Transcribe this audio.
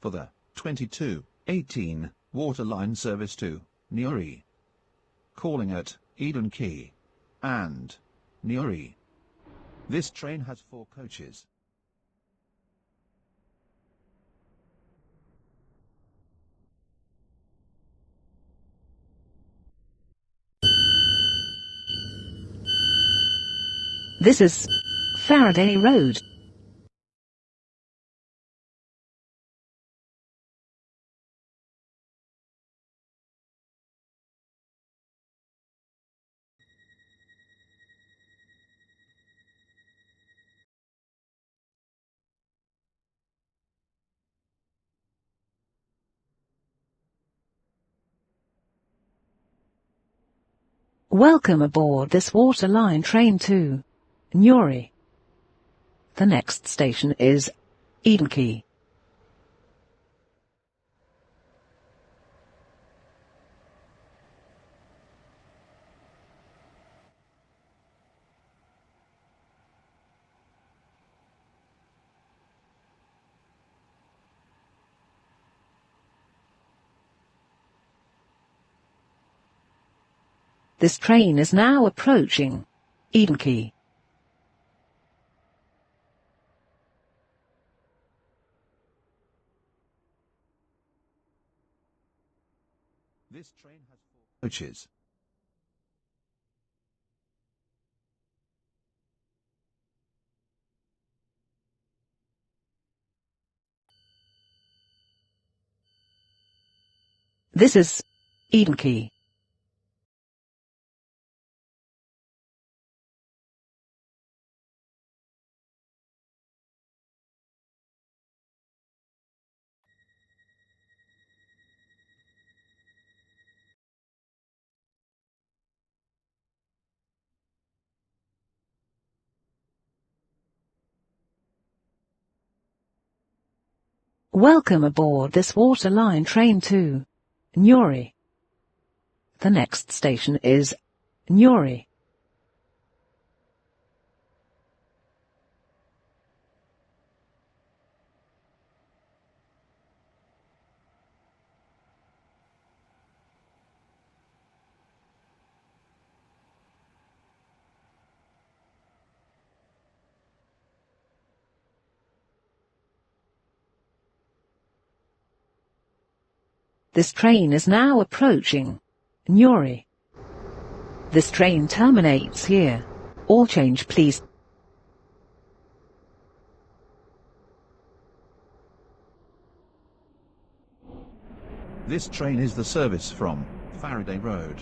for the 22:18 Waterline service to Newry. Calling at Eden Quay and Newry. This train has 4 coaches. This is Faraday Road. Welcome aboard this Waterline train to Newry. The next station is Eden Quay. This train is now approaching Eden Quay. This train has 4 coaches. This is Eden Quay. Welcome aboard this Waterline train to Newry. The next station is Newry. This train is now approaching Newry. This train terminates here. All change, please. This train is the service from Faraday Road.